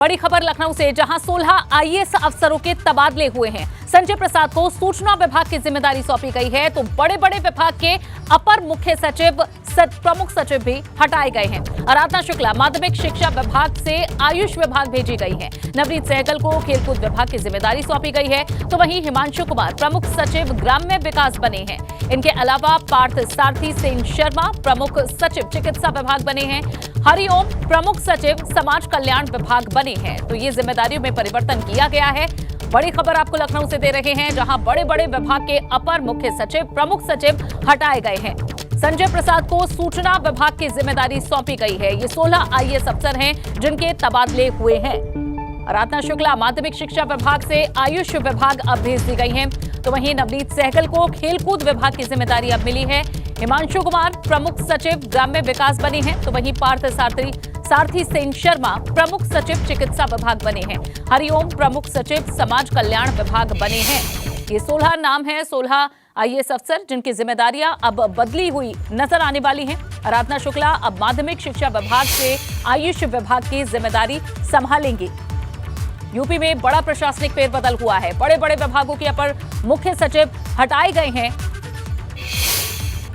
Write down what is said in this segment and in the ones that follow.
बड़ी खबर लखनऊ से, जहां 16 आईएएस अफसरों के तबादले हुए हैं। संजय प्रसाद को सूचना विभाग की जिम्मेदारी सौंपी गई है, तो बड़े बड़े विभाग के अपर मुख्य सचिव, प्रमुख सचिव भी हटाए गए हैं। आराधना शुक्ला माध्यमिक शिक्षा विभाग से आयुष विभाग भेजी गई है। नवनीत सहगल को खेलकूद विभाग की जिम्मेदारी सौंपी गई है, तो वहीं हिमांशु कुमार प्रमुख सचिव ग्राम्य विकास बने हैं। इनके अलावा पार्थ सारथी सेन शर्मा प्रमुख सचिव चिकित्सा विभाग बने हैं। हरिओम प्रमुख सचिव समाज कल्याण विभाग बने हैं। तो ये जिम्मेदारियों में परिवर्तन किया गया है। बड़ी खबर आपको लखनऊ से दे रहे हैं, जहां बड़े बड़े विभाग के अपर मुख्य सचिव, प्रमुख सचिव हटाए गए हैं। संजय प्रसाद को सूचना विभाग की जिम्मेदारी सौंपी गई है। ये 16 आईएएस अफसर हैं जिनके तबादले हुए हैं। आराधना शुक्ला माध्यमिक शिक्षा विभाग से आयुष विभाग अब भेज दी गई है, तो वहीं नवनीत सहगल को खेलकूद विभाग की जिम्मेदारी अब मिली है। हिमांशु कुमार प्रमुख सचिव ग्राम्य विकास बने हैं, तो वहीं पार्थ सारथी सेन शर्मा प्रमुख सचिव चिकित्सा विभाग बने हैं। हरिओम प्रमुख सचिव समाज कल्याण विभाग बने हैं। ये 16 नाम है, 16 आईएएस अफसर जिनकी जिम्मेदारियां अब बदली हुई नजर आने वाली हैं। आराधना शुक्ला अब माध्यमिक शिक्षा विभाग से आयुष विभाग की जिम्मेदारी संभालेंगी। यूपी में बड़ा प्रशासनिक फेरबदल हुआ है। बड़े बड़े विभागों के अपर मुख्य सचिव हटाए गए हैं,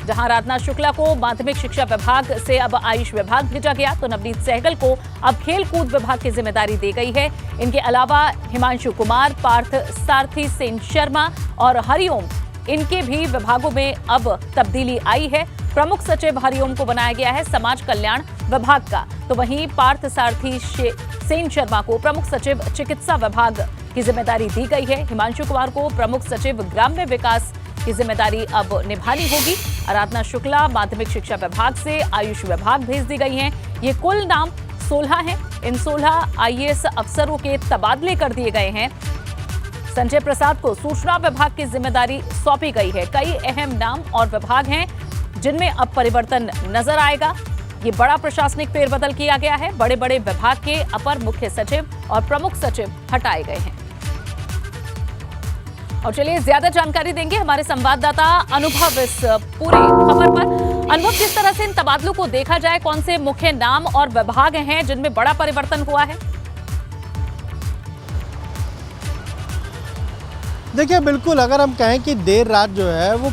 जहां आराधना शुक्ला को माध्यमिक शिक्षा विभाग से अब आयुष विभाग भेजा गया, तो नवनीत सहगल को अब खेलकूद विभाग की जिम्मेदारी दी गई है। इनके अलावा हिमांशु कुमार, पार्थ सारथी सेन शर्मा और हरिओम, इनके भी विभागों में अब तब्दीली आई है। प्रमुख सचिव हरिओम को बनाया गया है समाज कल्याण विभाग का, तो वहीं पार्थ सारथी सेन शर्मा को प्रमुख सचिव चिकित्सा विभाग की जिम्मेदारी दी गई है। हिमांशु कुमार को प्रमुख सचिव ग्राम्य विकास की जिम्मेदारी अब निभानी होगी। आराधना शुक्ला माध्यमिक शिक्षा विभाग से आयुष विभाग भेज दी गई हैं। ये कुल नाम 16 हैं। इन 16 आईएएस अफसरों के तबादले कर दिए गए हैं। संजय प्रसाद को सूचना विभाग की जिम्मेदारी सौंपी गई है। कई अहम नाम और विभाग हैं जिनमें अब परिवर्तन नजर आएगा। ये बड़ा प्रशासनिक फेरबदल किया गया है। बड़े बड़े विभाग के अपर मुख्य सचिव और प्रमुख सचिव हटाए गए हैं। और चलिए ज्यादा जानकारी देंगे हमारे संवाददाता अनुभव इस पूरे खबर पर। अनुभव, जिस तरह से इन तबादलों को देखा जाए, कौन से मुख्य नाम और विभाग हैं जिनमें बड़ा परिवर्तन हुआ है? देखिए, बिल्कुल अगर हम कहें कि देर रात जो है वो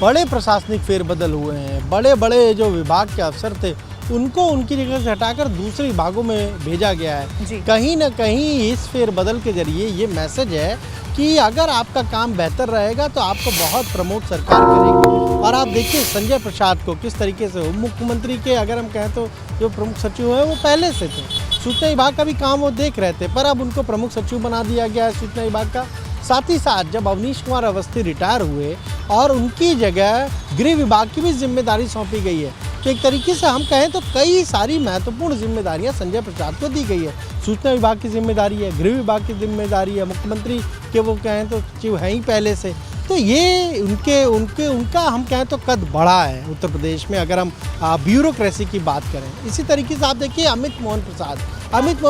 बड़े प्रशासनिक फेरबदल हुए हैं। बड़े बड़े जो विभाग के अफसर थे उनको उनकी जगह से हटाकर दूसरे विभागों में भेजा गया है। कहीं ना कहीं इस फेरबदल के जरिए ये मैसेज है कि अगर आपका काम बेहतर रहेगा तो आपको बहुत प्रमोट सरकार करेगी। और आप देखिए संजय प्रसाद को किस तरीके से मुख्यमंत्री के, अगर हम कहें तो जो प्रमुख सचिव हैं वो पहले से थे, सूचना विभाग का भी काम वो देख रहे थे, पर अब उनको प्रमुख सचिव बना दिया गया है सूचना विभाग का। साथ ही साथ जब अवनीश कुमार अवस्थी रिटायर हुए और उनकी जगह गृह विभाग की भी जिम्मेदारी सौंपी गई है, तो एक तरीके से हम कहें तो कई सारी महत्वपूर्ण जिम्मेदारियां संजय प्रसाद को दी गई है। सूचना विभाग की जिम्मेदारी है, गृह विभाग की जिम्मेदारी है, मुख्यमंत्री के वो कहें तो सचिव हैं ही पहले से। तो ये उनका हम कहें तो कद बढ़ा है उत्तर प्रदेश में, अगर हम ब्यूरोक्रेसी की बात करें। इसी तरीके से आप देखिए अमित मोहन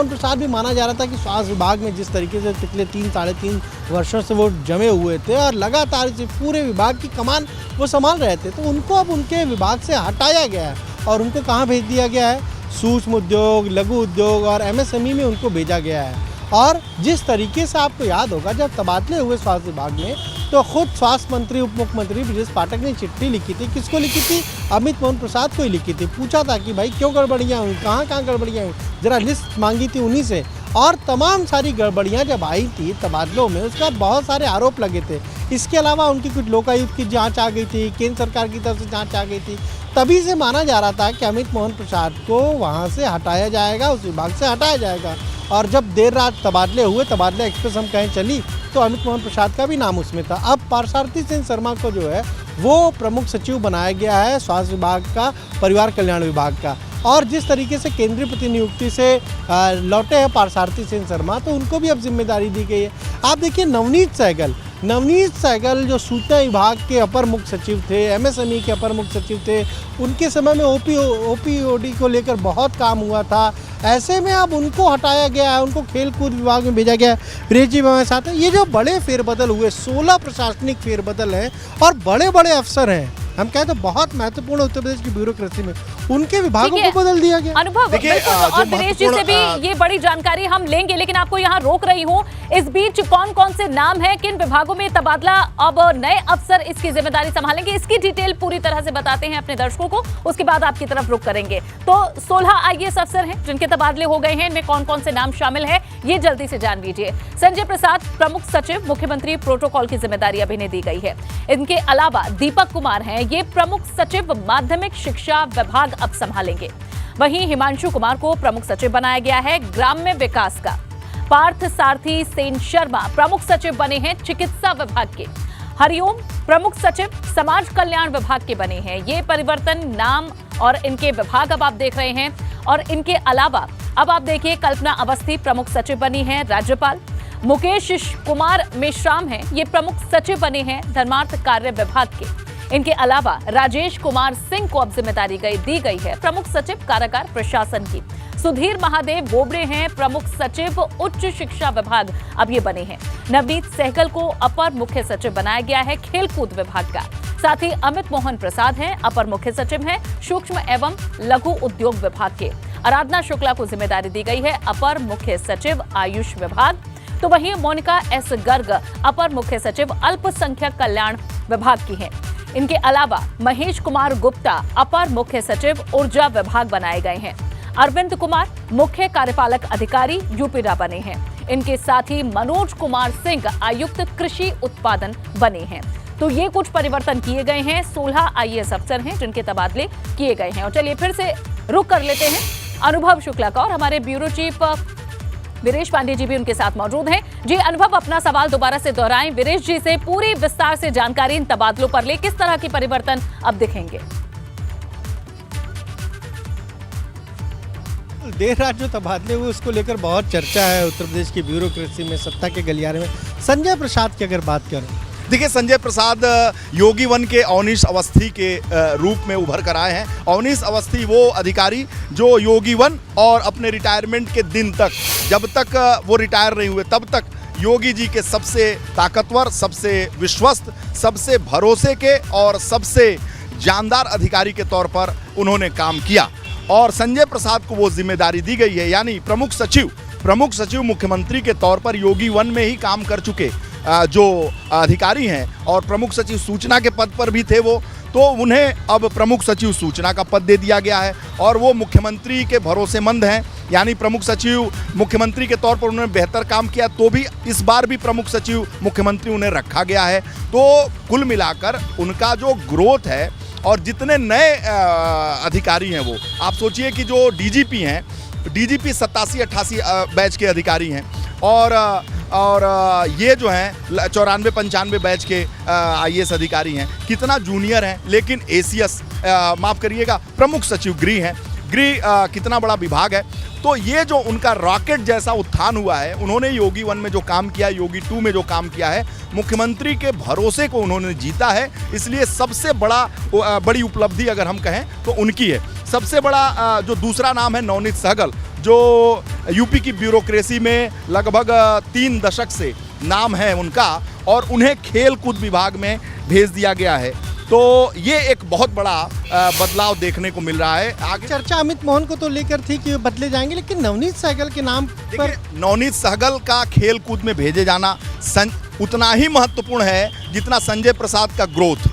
प्रसाद भी माना जा रहा था कि स्वास्थ्य विभाग में जिस तरीके से पिछले 3-3.5 वर्षों से वो जमे हुए थे और लगातार इस पूरे विभाग की कमान वो संभाल रहे थे, तो उनको अब उनके विभाग से हटाया गया है और उनको कहाँ भेज दिया गया है? सूक्ष्म उद्योग, लघु उद्योग और एमएसएमई में उनको भेजा गया है। और जिस तरीके से आपको याद होगा, जब तबादले हुए स्वास्थ्य विभाग में, तो खुद स्वास्थ्य मंत्री, उप मुख्यमंत्री ब्रजेश पाठक ने चिट्ठी लिखी थी। किसको लिखी थी? अमित मोहन प्रसाद को ही लिखी थी। पूछा था कि भाई क्यों गड़बड़ियाँ हुई, कहाँ गड़बड़ियाँ हुई, जरा लिस्ट मांगी थी उन्हीं से। और तमाम सारी गड़बड़ियाँ जब आई थी तबादलों में, उसका बहुत सारे आरोप लगे थे। इसके अलावा उनकी कुछ लोकायुक्त की जाँच आ गई थी, केंद्र सरकार की तरफ से जाँच आ गई थी। तभी से माना जा रहा था कि अमित मोहन प्रसाद को वहाँ से हटाया जाएगा, उस विभाग से हटाया जाएगा। और जब देर रात तबादले हुए, तबादला एक्सप्रेस हम कहें चली, तो अमित मोहन प्रसाद का भी नाम उसमें था। अब पार्थसारथी सेन शर्मा को जो है वो प्रमुख सचिव बनाया गया है स्वास्थ्य विभाग का, परिवार कल्याण विभाग का। और जिस तरीके से केंद्रीय प्रतिनियुक्ति से लौटे हैं पार्थसारथी सेन शर्मा, तो उनको भी अब जिम्मेदारी दी गई है। आप देखिए नवनीत सहगल जो सूचना विभाग के अपर मुख्य सचिव थे, एमएसएमई के अपर मुख्य सचिव थे, उनके समय में ओपीओडी को लेकर बहुत काम हुआ था। ऐसे में अब उनको हटाया गया है, उनको खेलकूद विभाग में भेजा गया है। प्रिय जी हमारे साथ है। ये जो बड़े फेरबदल हुए, 16 प्रशासनिक फेरबदल हैं और बड़े बड़े अफसर हैं, हम कहें तो बहुत महत्वपूर्ण उत्तर प्रदेश की ब्यूरोक्रेसी में उनके विभागों ठीक है। को बदल दिया गया। अनुभव, देखिए, बिल्कुल, जो और दिनेश जी से भी ये बड़ी जानकारी हम लेंगे, लेकिन आपको यहाँ रोक रही हूँ। इस बीच कौन कौन से नाम है, किन विभागों में तबादला, अब नए अफसर इसकी जिम्मेदारी संभालेंगे, इसकी डिटेल पूरी तरह से बताते हैं अपने दर्शकों को, उसके बाद आपकी तरफ रुख करेंगे। तो 16 IAS अफसर हैं जिनके तबादले हो गए हैं, इनमें कौन कौन से नाम शामिल है ये जल्दी से जान लीजिए। संजय प्रसाद प्रमुख सचिव मुख्यमंत्री प्रोटोकॉल की जिम्मेदारी अभी इन्हें दी गई है। इनके अलावा दीपक कुमार हैं, ये प्रमुख सचिव माध्यमिक शिक्षा विभाग अब संभालेंगे। वहीं हिमांशु कुमार को प्रमुख सचिव बनाया गया है ग्राम्य विकास का। पार्थ सारथी सेन शर्मा प्रमुख सचिव बने हैं चिकित्सा विभाग के। हरिओम प्रमुख सचिव समाज कल्याण विभाग के बने हैं। ये परिवर्तन नाम और इनके विभाग अब आप देख रहे हैं। और इनके अलावा अब आप देखिए, कल्पना अवस्थी प्रमुख सचिव बनी है राज्यपाल। मुकेश कुमार मेश्राम हैं, ये प्रमुख सचिव बने हैं धर्मार्थ कार्य विभाग के। इनके अलावा राजेश कुमार सिंह को अब जिम्मेदारी दी गई है प्रमुख सचिव कारागार प्रशासन की। सुधीर महादेव बोबड़े हैं प्रमुख सचिव उच्च शिक्षा विभाग, अब ये बने हैं। नवनीत सहगल को अपर मुख्य सचिव बनाया गया है खेलकूद विभाग का। साथ ही अमित मोहन प्रसाद हैं, अपर मुख्य सचिव हैं सूक्ष्म एवं लघु उद्योग विभाग के। आराधना शुक्ला को जिम्मेदारी दी गई है अपर मुख्य सचिव आयुष विभाग। तो वहीं मोनिका एस गर्ग अपर मुख्य सचिव अल्पसंख्यक कल्याण विभाग की हैं। इनके अलावा महेश कुमार गुप्ता अपर मुख्य सचिव ऊर्जा विभाग बनाए गए हैं। अरविंद कुमार मुख्य कार्यपालक अधिकारी यूपीडा बने हैं। इनके साथ ही मनोज कुमार सिंह आयुक्त कृषि उत्पादन बने हैं। तो ये कुछ परिवर्तन किए गए हैं। 16 IAS अफसर हैं जिनके तबादले किए गए हैं। और चलिए फिर से रुक कर लेते हैं अनुभव शुक्ला का, और हमारे ब्यूरो चीफ वीरेश पांडे जी भी उनके साथ मौजूद हैं। जी अनुभव, अपना सवाल दोबारा से दोहराएं, वीरेश जी से पूरी विस्तार से जानकारी इन तबादलों पर ले, किस तरह के परिवर्तन अब दिखेंगे? देर रात जो तबादले हुए उसको लेकर बहुत चर्चा है उत्तर प्रदेश की ब्यूरोक्रेसी में, सत्ता के गलियारे में। संजय प्रसाद की अगर बात करें, देखिए, संजय प्रसाद योगी वन के अवनीश अवस्थी के रूप में उभर कर आए हैं। अवनीश अवस्थी वो अधिकारी जो योगी वन और अपने रिटायरमेंट के दिन तक, जब तक वो रिटायर नहीं हुए तब तक योगी जी के सबसे ताकतवर, सबसे विश्वस्त, सबसे भरोसे के और सबसे जानदार अधिकारी के तौर पर उन्होंने काम किया। और संजय प्रसाद को वो जिम्मेदारी दी गई है, यानी प्रमुख सचिव मुख्यमंत्री के तौर पर योगी वन में ही काम कर चुके जो अधिकारी हैं और प्रमुख सचिव सूचना के पद पर भी थे वो, तो उन्हें अब प्रमुख सचिव सूचना का पद दे दिया गया है। और वो मुख्यमंत्री के भरोसेमंद हैं, यानी प्रमुख सचिव मुख्यमंत्री के तौर पर उन्होंने बेहतर काम किया तो भी इस बार भी प्रमुख सचिव मुख्यमंत्री उन्हें रखा गया है। तो कुल मिलाकर उनका जो ग्रोथ है और जितने नए अधिकारी हैं वो, आप सोचिए कि जो डीजीपी हैं, डीजीपी 87-88 बैच के अधिकारी हैं और ये जो हैं 94-95 बैच के IAS अधिकारी हैं। कितना जूनियर हैं, लेकिन ACS माफ़ करिएगा प्रमुख सचिव गृह हैं। गृह कितना बड़ा विभाग है। तो ये जो उनका रॉकेट जैसा उत्थान हुआ है, उन्होंने योगी वन में जो काम किया है, योगी 2 में जो काम किया है, मुख्यमंत्री के भरोसे को उन्होंने जीता है। इसलिए सबसे बड़ी उपलब्धि अगर हम कहें तो उनकी है। सबसे बड़ा जो दूसरा नाम है नवनीत सहगल, जो यूपी की ब्यूरोक्रेसी में लगभग 3 दशक से नाम है उनका, और उन्हें खेल कूद विभाग में भेज दिया गया है। तो ये एक बहुत बड़ा बदलाव देखने को मिल रहा है। आगे चर्चा अमित मोहन को तो लेकर थी कि वे बदले जाएंगे, लेकिन नवनीत सहगल के नाम पर, नवनीत सहगल का खेल कूद में भेजे जाना उतना ही महत्वपूर्ण है जितना संजय प्रसाद का ग्रोथ।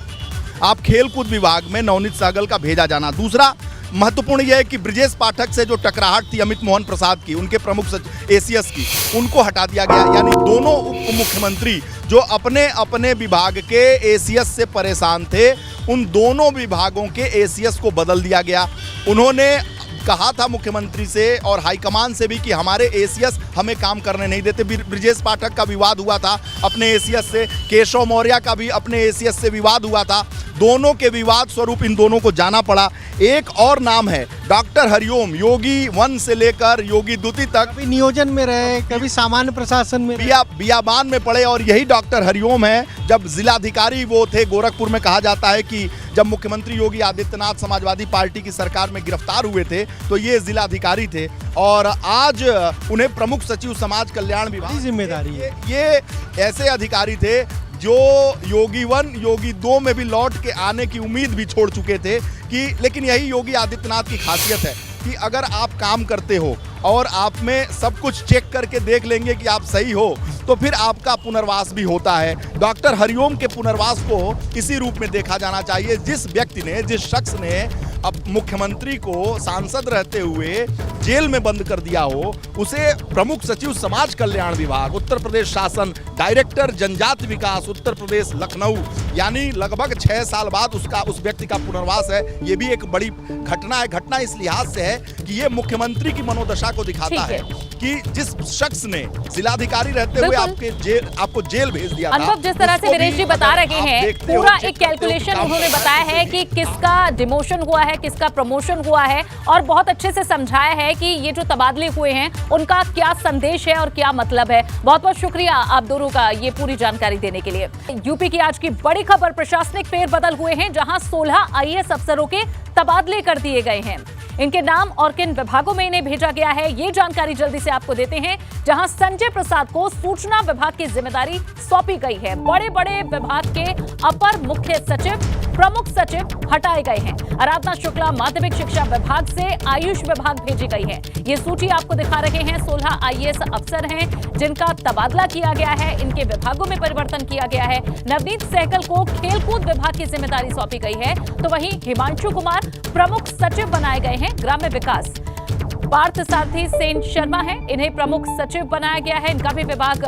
आप खेल कूद विभाग में नवनीत सहगल का भेजा जाना। दूसरा महत्वपूर्ण यह है कि ब्रिजेश पाठक से जो टकराहट थी अमित मोहन प्रसाद की, उनके प्रमुख ACS की, उनको हटा दिया गया। यानी दोनों उप मुख्यमंत्री जो अपने अपने विभाग के ACS से परेशान थे, उन दोनों विभागों के ACS को बदल दिया गया। उन्होंने कहा था मुख्यमंत्री से और हाईकमान से भी कि हमारे ACS हमें काम करने नहीं देते। ब्रिजेश पाठक का विवाद हुआ था अपने ACS से, केशव मौर्य का भी अपने ACS से विवाद हुआ था। दोनों के विवाद स्वरूप इन दोनों को जाना पड़ा। एक और नाम है डॉक्टर हरिओम, योगी 1 से लेकर योगी 2 तक कभी नियोजन में रहे, कभी सामान्य प्रशासन में, बियाबान में पड़े। और यही डॉक्टर हरिओम है, जब जिलाधिकारी वो थे गोरखपुर में, कहा जाता है कि जब मुख्यमंत्री योगी आदित्यनाथ समाजवादी पार्टी की सरकार में गिरफ्तार हुए थे तो ये जिलाधिकारी थे, और आज उन्हें प्रमुख सचिव समाज कल्याण विभाग जिम्मेदारी है। ये ऐसे अधिकारी थे जो योगी 1 योगी 2 में भी लौट के आने की उम्मीद भी छोड़ चुके थे कि, लेकिन यही योगी आदित्यनाथ की खासियत है कि अगर आप काम करते हो और आप में सब कुछ चेक करके देख लेंगे कि आप सही हो, तो फिर आपका पुनर्वास भी होता है। डॉक्टर हरिओम के पुनर्वास को इसी रूप में देखा जाना चाहिए। जिस व्यक्ति ने, जिस शख्स ने अब मुख्यमंत्री को सांसद रहते हुए जेल में बंद कर दिया हो, उसे प्रमुख सचिव समाज कल्याण विभाग, उत्तर प्रदेश शासन, डायरेक्टर जनजाति विकास, उत्तर प्रदेश लखनऊ, यानी लगभग 6 साल बाद उस व्यक्ति का पुनर्वास है। ये भी एक बड़ी घटना है। घटना इस लिहाज से है कि ये मुख्यमंत्री की मनोदशा को दिखाता है कि जिस शख्स ने जिलाधिकारी रहते हुए आपको जेल भेज दिया था। अनुभव, जिस तरह से वीरेश जी बता रहे हैं, पूरा एक कैलकुलेशन उन्होंने बताया है कि किसका डिमोशन हुआ है, किसका प्रमोशन हुआ है, और बहुत अच्छे से समझाया है कि ये जो तबादले हुए हैं उनका क्या संदेश है और क्या मतलब है। बहुत बहुत शुक्रिया आप दोनों का ये पूरी जानकारी देने के लिए। यूपी की आज की बड़ी खबर, प्रशासनिक फेरबदल हुए हैं, जहां 16 आईएएस अफसरों के तबादले कर दिए गए हैं। इनके नाम और किन विभागों में इन्हें भेजा गया है, ये जानकारी जल्दी से आपको देते हैं। जहां संजय प्रसाद को सूचना विभाग की जिम्मेदारी सौंपी गई है। बड़े बड़े विभाग के अपर मुख्य सचिव, प्रमुख सचिव हटाए गए हैं। आराधना शुक्ला माध्यमिक शिक्षा विभाग से आयुष विभाग भेजी गई है। ये सूची आपको दिखा रहे हैं। 16 आईएएस अफसर हैं जिनका तबादला किया गया है। इनके विभागों में परिवर्तन किया गया है। नवनीत सहगल को खेलकूद विभाग की जिम्मेदारी सौंपी गई है, तो वहीं हिमांशु कुमार प्रमुख सचिव बनाए गए हैं ग्राम्य विकास। पार्थ सारथी सेन शर्मा है, इन्हें प्रमुख सचिव बनाया गया है। इनका भी विभाग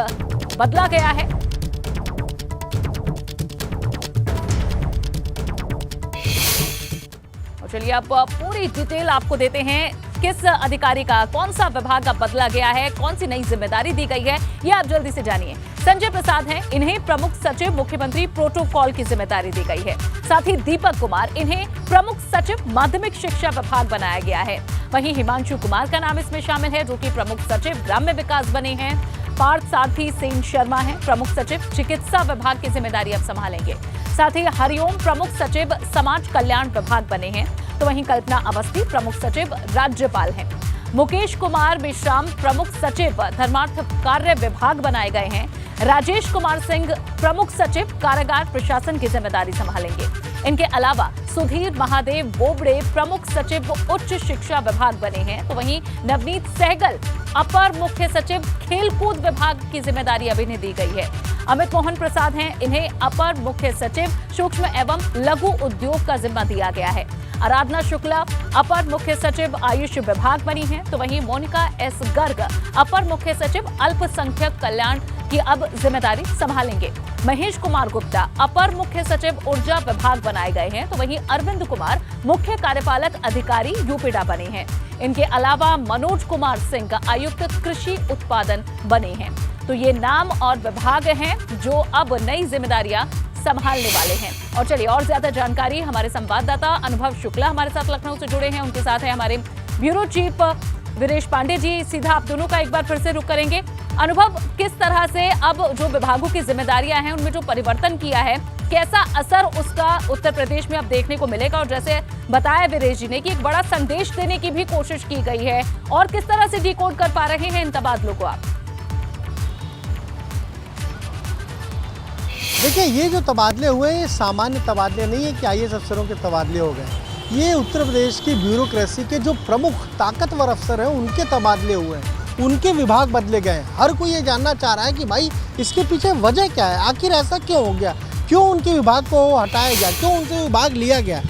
बदला गया है। और चलिए अब पूरी डिटेल आपको देते हैं, किस अधिकारी का कौन सा विभाग अब बदला गया है, कौन सी नई जिम्मेदारी दी गई है, ये आप जल्दी से जानिए। संजय प्रसाद हैं, इन्हें प्रमुख सचिव मुख्यमंत्री प्रोटोकॉल की जिम्मेदारी दी गई है। साथ ही दीपक कुमार, इन्हें प्रमुख सचिव माध्यमिक शिक्षा विभाग बनाया गया है। वहीं हिमांशु कुमार का नाम इसमें शामिल है, जो कि प्रमुख सचिव ग्राम्य विकास बने हैं। पार्थ सारथी सेन शर्मा है, प्रमुख सचिव चिकित्सा विभाग की जिम्मेदारी अब संभालेंगे। साथ ही हरिओम प्रमुख सचिव समाज कल्याण विभाग बने हैं, तो वहीं कल्पना अवस्थी प्रमुख सचिव राज्यपाल हैं। मुकेश कुमार मेश्राम प्रमुख सचिव धर्मार्थ कार्य विभाग बनाए गए हैं। राजेश कुमार सिंह प्रमुख सचिव कारागार प्रशासन की जिम्मेदारी संभालेंगे। इनके अलावा सुधीर महादेव बोबड़े प्रमुख सचिव उच्च शिक्षा विभाग बने हैं, तो वहीं नवनीत सहगल अपर मुख्य सचिव खेलकूद विभाग की जिम्मेदारी अब इन्हें दी गई है। अमित मोहन प्रसाद हैं, इन्हें अपर मुख्य सचिव सूक्ष्म एवं लघु उद्योग का जिम्मा दिया गया है। आराधना शुक्ला अपर मुख्य सचिव आयुष विभाग बनी हैं, तो वहीं मोनिका एस गर्ग अपर मुख्य सचिव अल्पसंख्यक कल्याण की अब जिम्मेदारी संभालेंगे। महेश कुमार गुप्ता अपर मुख्य सचिव ऊर्जा विभाग बनाए गए हैं, तो वहीं अरविंद कुमार मुख्य कार्यपालक अधिकारी यूपीडा बने हैं। इनके अलावा मनोज कुमार सिंह आयुक्त कृषि उत्पादन बने हैं। तो ये नाम और विभाग हैं जो अब नई जिम्मेदारियां संभालने वाले हैं। और चलिए और ज्यादा जानकारी हमारे संवाददाता अनुभव शुक्ला हमारे साथ लखनऊ से जुड़े हैं, उनके साथ है हमारे ब्यूरो चीफ वीरेश पांडे जी। सीधा आप दोनों का एक बार फिर से रुख करेंगे। अनुभव, किस तरह से अब जो विभागों की जिम्मेदारियां हैं उनमें जो परिवर्तन किया है, कैसा असर उसका उत्तर प्रदेश में अब देखने को मिलेगा? और जैसे बताया वीरेश जी ने कि एक बड़ा संदेश देने की भी कोशिश की गई है, और किस तरह से डिकोड कर पा रहे हैं इन तबादलों को आप? देखिए, ये जो तबादले हुए हैं ये सामान्य तबादले नहीं है कि आईएएस अफसरों के तबादले हो गए। ये उत्तर प्रदेश की ब्यूरोक्रेसी के जो प्रमुख ताकतवर अफसर हैं उनके तबादले हुए हैं, उनके विभाग बदले गए हैं। हर कोई ये जानना चाह रहा है कि भाई इसके पीछे वजह क्या है, आखिर ऐसा क्यों हो गया, क्यों उनके विभाग को हटाया गया, क्यों उनसे विभाग लिया गया।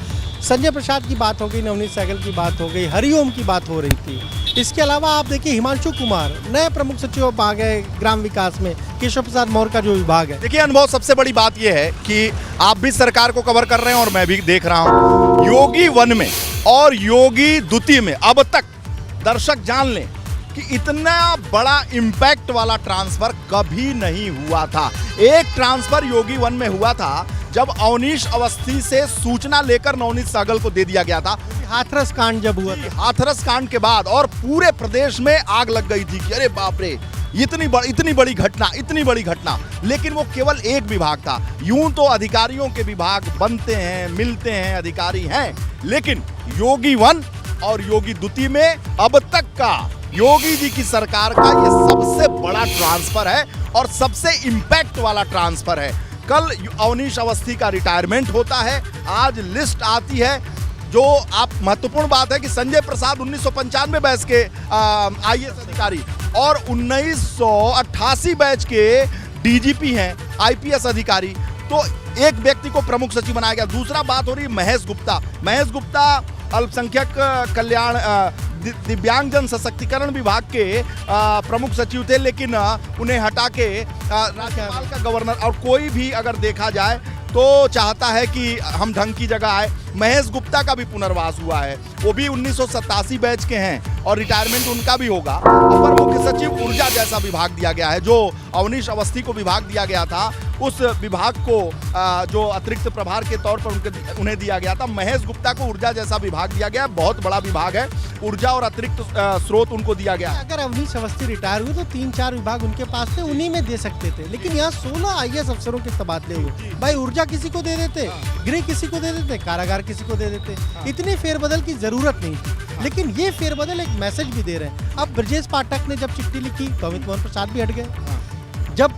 संजय प्रसाद की बात हो गई, नवनीत सहगल की बात हो गई, हरिओम की बात हो रही थी। इसके अलावा आप देखिए हिमांशु कुमार नए प्रमुख सचिव आ गए ग्राम विकास में, केशव प्रसाद मौर्य का जो विभाग है। देखिए अनुभव, सबसे बड़ी बात यह है कि आप भी सरकार को कवर कर रहे हैं और मैं भी देख रहा हूं, योगी 1 में और योगी 2 में अब तक दर्शक जान लें कि इतना बड़ा इम्पैक्ट वाला ट्रांसफर कभी नहीं हुआ था। एक ट्रांसफर योगी 1 में हुआ था जब अवनीश अवस्थी से सूचना लेकर नवनीत सहगल को दे दिया गया था। हाथरस कांड जब हुआ था, हाथरस कांड के बाद और पूरे प्रदेश में आग लग गई थी कि अरे बाप रे, इतनी बड़ी घटना। लेकिन वो केवल एक विभाग था। यूं तो अधिकारियों के विभाग बनते हैं, मिलते हैं, अधिकारी हैं, लेकिन योगी 1 और योगी 2 में अब तक का योगी जी की सरकार का ये सबसे बड़ा ट्रांसफर है और सबसे इंपैक्ट वाला ट्रांसफर है। कल अवनीश अवस्थी का रिटायरमेंट होता है, आज लिस्ट आती है। जो आप महत्वपूर्ण बात है कि संजय प्रसाद 1995 बैच के आईएएस अधिकारी और 1988 बैच के डीजीपी हैं, आईपीएस अधिकारी। तो एक व्यक्ति को प्रमुख सचिव बनाया गया। दूसरा बात हो रही महेश गुप्ता। महेश गुप्ता अल्पसंख्यक कल्याण दिव्यांगजन सशक्तिकरण विभाग के प्रमुख सचिव थे, लेकिन उन्हें हटा के राज्यपाल का गवर्नर, और कोई भी अगर देखा जाए तो चाहता है कि हम ढंग की जगह आए। महेश गुप्ता का भी पुनर्वास हुआ है, वो भी 1987 बैच के हैं और रिटायरमेंट उनका भी होगा। अपर मुख्य सचिव ऊर्जा जैसा विभाग दिया गया है, जो अवनीश अवस्थी को विभाग दिया गया था, उस विभाग को जो अतिरिक्त प्रभार के तौर पर उन्हें दिया गया था। महेश गुप्ता को ऊर्जा जैसा विभाग दिया गया, बहुत बड़ा विभाग है, ऊर्जा और अतिरिक्त स्रोत उनको दिया गया। अगर अवनीश अवस्थी रिटायर हुए तो 3-4 विभाग उनके पास थे, उन्हीं में दे सकते थे, लेकिन यहाँ 16 आईएएस अफसरों के तबादले हुए। भाई ऊर्जा किसी को दे देते, गृह किसी को दे देते, कारागार किसी को दे देते, इतनी फेरबदल की जरूरत नहीं थी। लेकिन ये फेरबदल एक मैसेज भी दे रहे हैं। अब ब्रजेश पाठक ने जब चिट्ठी लिखी तो अमित मोहन प्रसाद भी हट गए। जब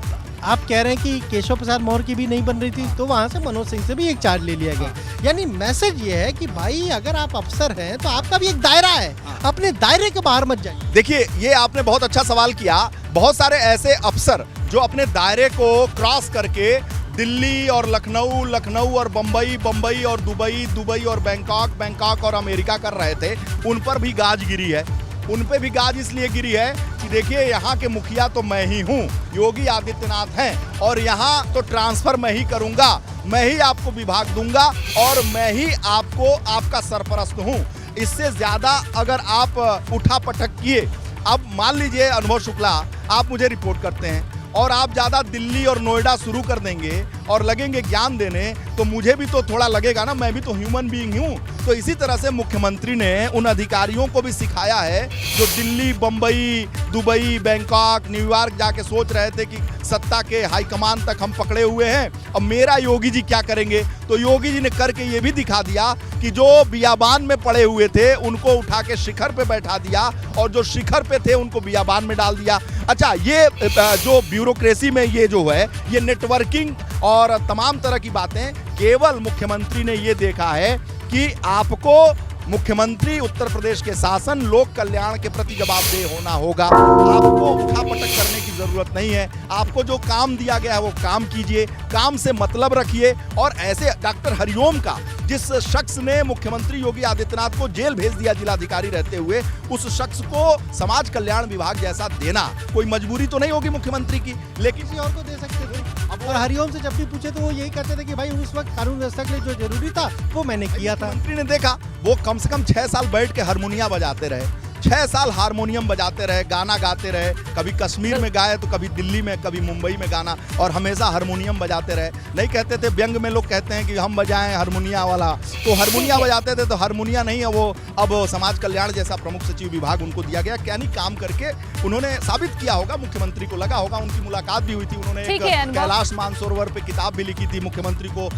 आप कह रहे हैं कि केशव प्रसाद मौर्य की भी नहीं बन रही थी, तो वहां से मनोज सिंह से भी एक चार्ज ले लिया गया। यानी मैसेज ये है कि भाई अगर आप अफसर हैं तो आपका भी एक दायरा है, अपने दायरे के बाहर मत जाइए। देखिए, ये आपने बहुत अच्छा सवाल किया। बहुत सारे ऐसे अफसर जो अपने दायरे को क्रॉस करके दिल्ली और लखनऊ, लखनऊ और बम्बई, बम्बई और दुबई, दुबई और बैंकॉक, बैंकॉक और अमेरिका कर रहे थे, उन पर भी गाज गिरी है। उन पे भी गाज इसलिए गिरी है कि देखिए, यहाँ के मुखिया तो मैं ही हूँ, योगी आदित्यनाथ हैं, और यहाँ तो ट्रांसफर मैं ही करूँगा, मैं ही आपको विभाग दूंगा और मैं ही आपको आपका सरपरस्त हूँ। इससे ज़्यादा अगर आप उठा पटक किए, अब मान लीजिए अनुभव शुक्ला आप मुझे रिपोर्ट करते हैं और आप ज़्यादा दिल्ली और नोएडा शुरू कर देंगे और लगेंगे ज्ञान देने, तो मुझे भी तो थोड़ा लगेगा ना, मैं भी तो ह्यूमन बीइंग हूँ। तो इसी तरह से मुख्यमंत्री ने उन अधिकारियों को भी सिखाया है जो Delhi, Bombay, Dubai, Bangkok, New York जाके सोच रहे थे कि सत्ता के हाईकमान तक हम पकड़े हुए हैं, अब मेरा योगी जी क्या करेंगे। तो योगी जी ने करके ये भी दिखा दिया कि जो बियाबान में पड़े हुए थे उनको उठा के शिखर पे बैठा दिया, और जो शिखर पे थे उनको बियाबान में डाल दिया। अच्छा, ये जो ब्यूरोक्रेसी में ये जो है, ये नेटवर्किंग और तमाम तरह की बातें, केवल मुख्यमंत्री ने ये देखा है कि आपको मुख्यमंत्री उत्तर प्रदेश के शासन लोक कल्याण के प्रति जवाबदेह होना होगा। आपको उठापटक करने की जरूरत नहीं है। आपको जो काम दिया गया है वो काम कीजिए, काम से मतलब रखिए। और ऐसे डॉक्टर हरिओम का, जिस शख्स ने मुख्यमंत्री योगी आदित्यनाथ को जेल भेज दिया जिलाधिकारी रहते हुए, उस शख्स को समाज कल्याण विभाग जैसा देना कोई मजबूरी तो नहीं होगी मुख्यमंत्री की, लेकिन किसी और को दे सकते थे। और हरिओम से जब भी पूछे तो वो यही कहते थे कि भाई उस वक्त कानून व्यवस्था के लिए जो जरूरी था वो मैंने किया था। मंत्री ने देखा, वो कम से कम 6 साल बैठ के हारमोनिया बजाते रहे, 6 साल हारमोनियम बजाते रहे, गाना गाते रहे, कभी कश्मीर में गाए तो कभी दिल्ली में, कभी मुंबई में गाना, और हमेशा हारमोनियम बजाते रहे। नहीं कहते थे, व्यंग में लोग कहते हैं कि हम बजाएं हारमोनिया वाला, तो हारमोनिया बजाते थे, तो हारमोनिया नहीं है वो, अब समाज कल्याण जैसा प्रमुख सचिव विभाग उनको दिया गया। क्या नहीं काम करके उन्होंने साबित किया होगा, मुख्यमंत्री को लगा होगा, उनकी मुलाकात भी हुई थी, उन्होंने एक कैलाश मानसरोवर पे किताब भी लिखी थी, मुख्यमंत्री को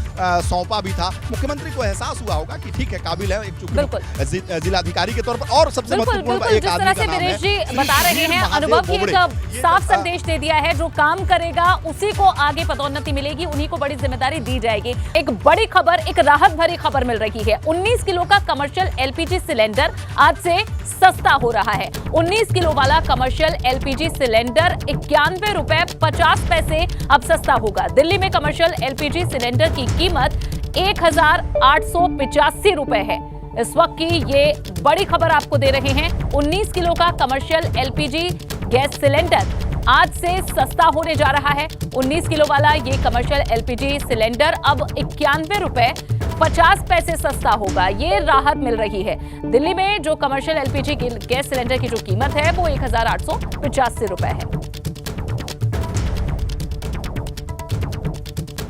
सौंपा भी था। मुख्यमंत्री को एहसास हुआ होगा कि ठीक है, काबिल है एक जिलाधिकारी के तौर पर। और सबसे महत्वपूर्ण एक जिस तरह से वीरेश जी बता रहे हैं, अनुभव की एक साफ संदेश दे दिया है, जो काम करेगा उसी को आगे पदोन्नति मिलेगी, उन्हीं को बड़ी जिम्मेदारी दी जाएगी। एक बड़ी खबर, एक राहत भरी खबर मिल रही है। 19 किलो का कमर्शियल एलपीजी सिलेंडर आज से सस्ता हो रहा है। 19 किलो वाला कमर्शियल एलपीजी सिलेंडर 91 रुपए 50 पैसे अब सस्ता होगा। दिल्ली में कमर्शियल एलपीजी सिलेंडर की कीमत 1885 रुपए है। इस वक्त की ये बड़ी खबर आपको दे रहे हैं। 19 किलो का कमर्शियल एलपीजी गैस सिलेंडर आज से सस्ता होने जा रहा है। 19 किलो वाला ये कमर्शियल एलपीजी सिलेंडर अब 91 रुपए 50 पैसे सस्ता होगा। ये राहत मिल रही है। दिल्ली में जो कमर्शियल एलपीजी गैस सिलेंडर की जो कीमत है वो 1885 रुपए है।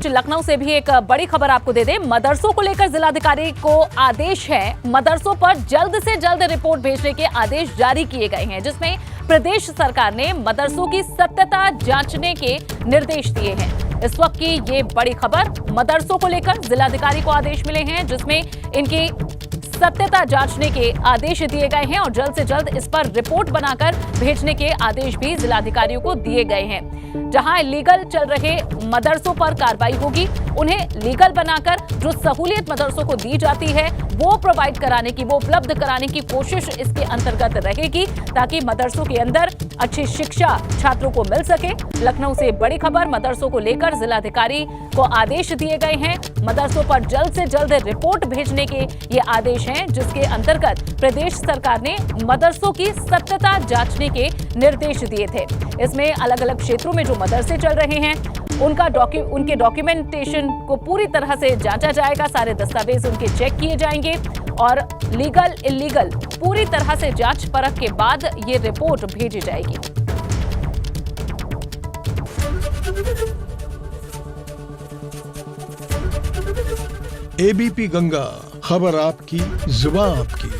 लखनऊ से भी एक बड़ी खबर आपको दे दें। मदरसों को लेकर जिलाधिकारी को आदेश है। मदरसों पर जल्द से जल्द रिपोर्ट भेजने के आदेश जारी किए गए हैं, जिसमें प्रदेश सरकार ने मदरसों की सत्यता जांचने के निर्देश दिए हैं। इस वक्त की ये बड़ी खबर, मदरसों को लेकर जिलाधिकारी को आदेश मिले हैं, जिसमें इनकी सत्यता जांचने के आदेश दिए गए हैं और जल्द से जल्द इस पर रिपोर्ट बनाकर भेजने के आदेश भी जिलाधिकारियों को दिए गए हैं। जहां इलीगल चल रहे मदरसों पर कार्रवाई होगी। उन्हें लीगल बनाकर जो सहूलियत मदरसों को दी जाती है वो प्रोवाइड कराने की, वो उपलब्ध कराने की कोशिश इसके अंतर्गत रहेगी, ताकि मदरसों के अंदर अच्छी शिक्षा छात्रों को मिल सके। लखनऊ से बड़ी खबर, मदरसों को लेकर जिलाधिकारी को आदेश दिए गए हैं। मदरसों पर जल्द से जल्द रिपोर्ट भेजने के ये आदेश हैं, जिसके अंतर्गत प्रदेश सरकार ने मदरसों की सत्यता जांचने के निर्देश दिए थे। इसमें अलग अलग क्षेत्रों में जो मदरसे चल रहे हैं उनके डॉक्यूमेंटेशन को पूरी तरह से जांचा जाएगा, सारे दस्तावेज उनके चेक किए जाएंगे और लीगल इलीगल पूरी तरह से जांच परख के बाद ये रिपोर्ट भेजी जाएगी। एबीपी गंगा, खबर आपकी, जुबान आपकी।